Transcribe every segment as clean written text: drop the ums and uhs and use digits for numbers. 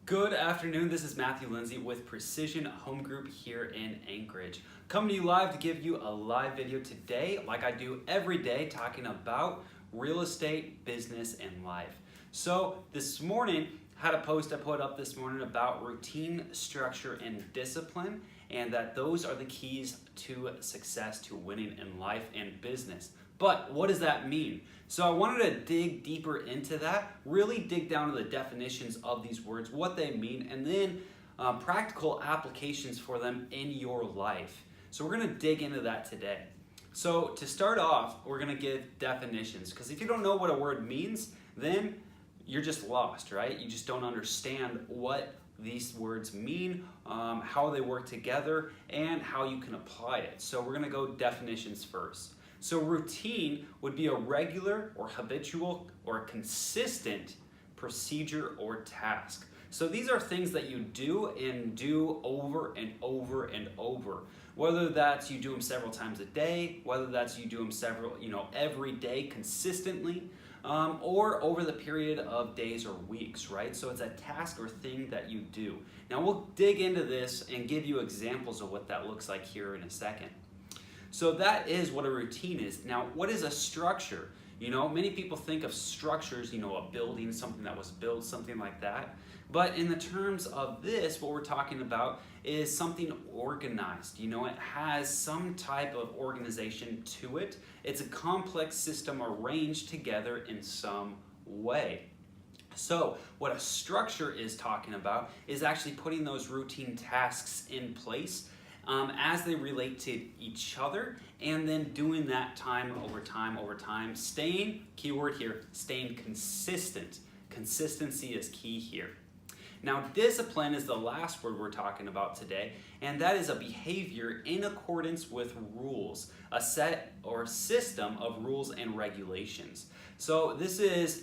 Good afternoon, this is Matthew Lindsay with Precision Home Group here in Anchorage. Coming to you live to give you a live video today, like I do every day, talking about real estate, business, and life. So this morning, I had a post I put up this morning about routine, structure, and discipline, and that those are the keys to success, to winning in life and business. But what does that mean? So I wanted to dig deeper into that, really dig down to the definitions of these words, what they mean, and then practical applications for them in your life. So we're going to dig into that today. So to start off, we're going to give definitions, because if you don't know what a word means, then you're just lost, right? You just don't understand what these words mean, how they work together, and how you can apply it. So we're going to go definitions first. So routine would be a regular or habitual or consistent procedure or task. So these are things that you do over and over and over. Whether that's you do them several times a day, whether that's you do them every day consistently, or over the period of days or weeks, right? So it's a task or thing that you do. Now we'll dig into this and give you examples of what that looks like here in a second. So that is what a routine is. Now, what is a structure? Many people think of structures, a building, something that was built, something like that. But in the terms of this, what we're talking about is something organized. It has some type of organization to it. It's a complex system arranged together in some way. So what a structure is talking about is actually putting those routine tasks in place as they relate to each other, and then doing that time over time, staying, keyword here, staying consistent. Consistency is key here. Now, discipline is the last word we're talking about today, and that is a behavior in accordance with rules, a set or system of rules and regulations. So this is,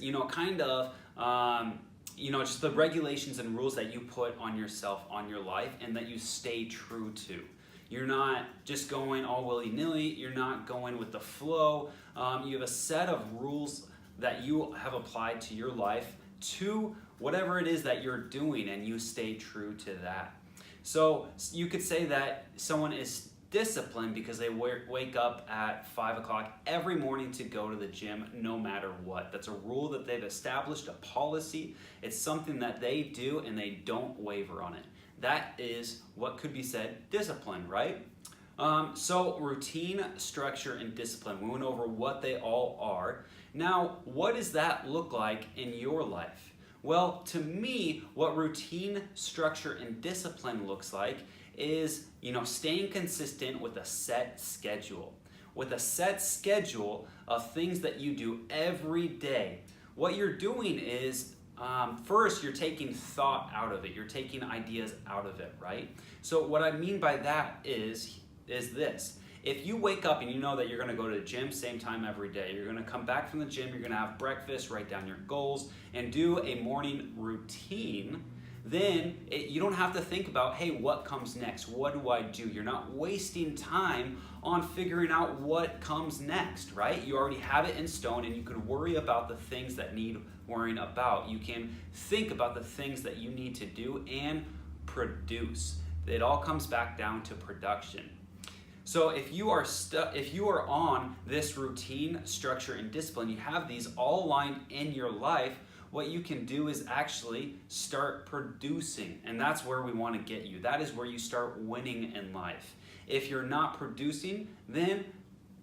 just the regulations and rules that you put on yourself, on your life, and that you stay true to. You're not just going all willy-nilly, you're not going with the flow. You have a set of rules that you have applied to your life, to whatever it is that you're doing, and you stay true to that. So you could say that someone is disciplined because they wake up at 5 o'clock every morning to go to the gym no matter what. That's a rule that they've established, a policy. It's something that they do and they don't waver on it. That is what could be said discipline, right? So routine, structure, and discipline. We went over what they all are. Now, what does that look like in your life? Well, to me, what routine, structure, and discipline looks like is, staying consistent with a set schedule. With a set schedule of things that you do every day. What you're doing is, first, you're taking thought out of it. You're taking ideas out of it, right? So what I mean by that is this. If you wake up and you know that you're going to go to the gym same time every day, you're going to come back from the gym, you're going to have breakfast, write down your goals, and do a morning routine, then you don't have to think about, hey, what comes next? What do I do? You're not wasting time on figuring out what comes next, right? You already have it in stone, and you can worry about the things that need worrying about. You can think about the things that you need to do and produce. It all comes back down to production. So if you are on this routine, structure, and discipline, you have these all aligned in your life, what you can do is actually start producing. And that's where we want to get you. That is where you start winning in life. If you're not producing, then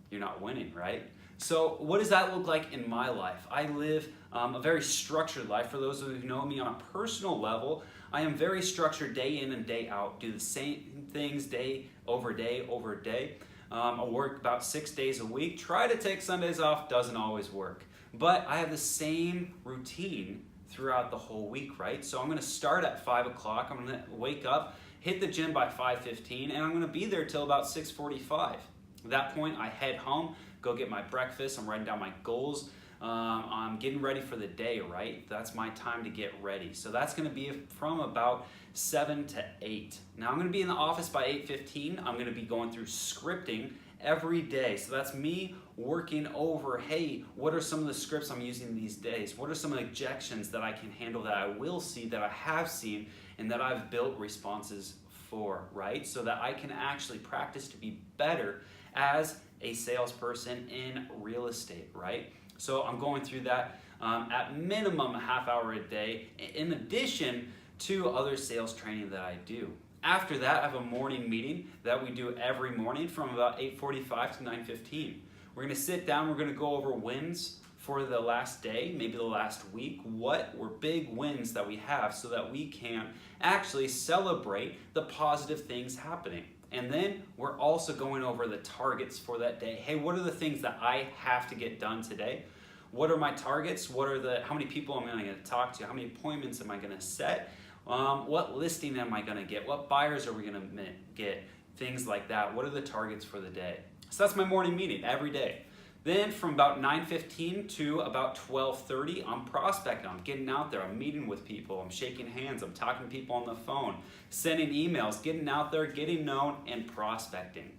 you're not winning, right? So what does that look like in my life? I live a very structured life. For those of you who know me on a personal level, I am very structured day in and day out. Do the same things day over day over day. I work about 6 days a week. Try to take Sundays off, doesn't always work. But I have the same routine throughout the whole week, right? So I'm going to start at 5 o'clock. I'm going to wake up, hit the gym by 5:15, and I'm going to be there till about 6:45. At that point, I head home, go get my breakfast. I'm writing down my goals. I'm getting ready for the day, right? That's my time to get ready. So that's going to be from about 7 to 8. Now I'm going to be in the office by 8:15. I'm going to be going through scripting every day. So that's me working over, hey, what are some of the scripts I'm using these days? What are some objections that I can handle, that I will see, that I have seen, and that I've built responses for, right? So that I can actually practice to be better as a salesperson in real estate, right? So I'm going through that at minimum a half hour a day, in addition to other sales training that I do. After that, I have a morning meeting that we do every morning from about 8:45 to 9:15. We're gonna sit down, we're gonna go over wins for the last day, maybe the last week. What were big wins that we have so that we can actually celebrate the positive things happening. And then we're also going over the targets for that day. Hey, what are the things that I have to get done today? What are my targets? How many people am I going to talk to? How many appointments am I going to set? What listing am I going to get? What buyers are we going to get? Things like that. What are the targets for the day? So that's my morning meeting every day. Then from about 9:15 to about 12:30, I'm prospecting. I'm getting out there. I'm meeting with people. I'm shaking hands. I'm talking to people on the phone, sending emails, getting out there, getting known, and prospecting.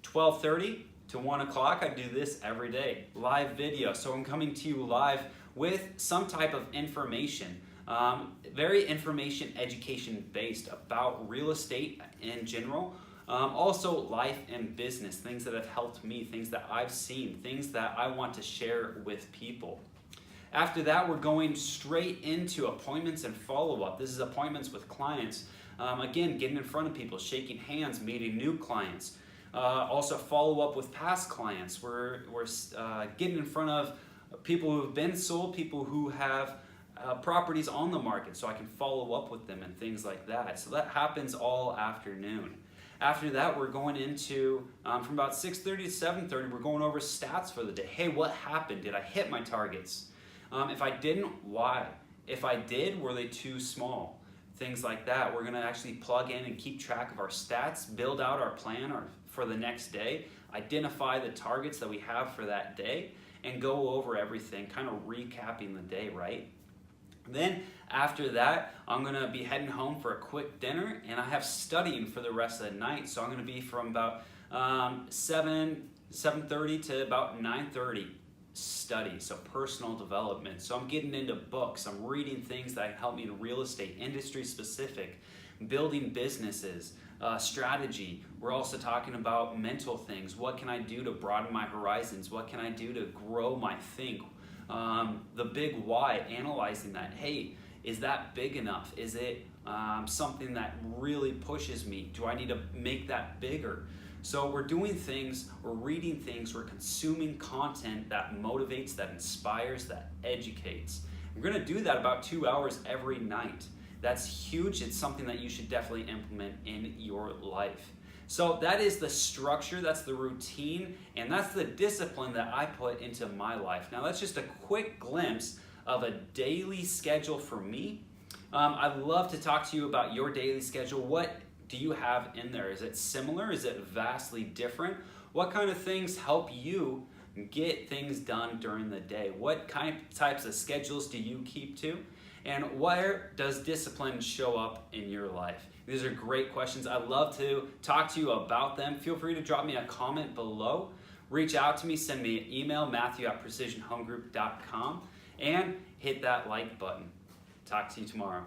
12:30 to 1 o'clock, I do this every day. Live video. So I'm coming to you live with some type of information. Very information education based about real estate in general. Also life and business, things that have helped me, things that I've seen, things that I want to share with people. After that, we're going straight into appointments and follow-up. This is appointments with clients. Again, getting in front of people, shaking hands, meeting new clients. Also follow-up with past clients. We're getting in front of people who have been sold, people who have properties on the market, so I can follow up with them and things like that. So that happens all afternoon. After that, we're going into, from about 6:30 to 7:30, we're going over stats for the day. Hey, what happened? Did I hit my targets? If I didn't, why? If I did, were they too small? Things like that. We're gonna actually plug in and keep track of our stats, build out our plan for the next day, identify the targets that we have for that day, and go over everything, kind of recapping the day, right? Then after that, I'm gonna be heading home for a quick dinner, and I have studying for the rest of the night. So I'm gonna be from about 7:30 to about 9:30 study, so personal development. So I'm getting into books, I'm reading things that help me in real estate, industry specific, building businesses, strategy. We're also talking about mental things. What can I do to broaden my horizons? What can I do to grow my think? The big why, analyzing that. Hey, is that big enough? Is it something that really pushes me? Do I need to make that bigger? So we're doing things, we're reading things, we're consuming content that motivates, that inspires, that educates. We're gonna do that about 2 hours every night. That's huge. It's something that you should definitely implement in your life. So that is the structure, that's the routine, and that's the discipline that I put into my life. Now that's just a quick glimpse of a daily schedule for me. I'd love to talk to you about your daily schedule. What do you have in there? Is it similar? Is it vastly different? What kind of things help you get things done during the day? What types of schedules do you keep to? And where does discipline show up in your life? These are great questions. I'd love to talk to you about them. Feel free to drop me a comment below. Reach out to me, send me an email, matthew@precisionhomegroup.com, and hit that like button. Talk to you tomorrow.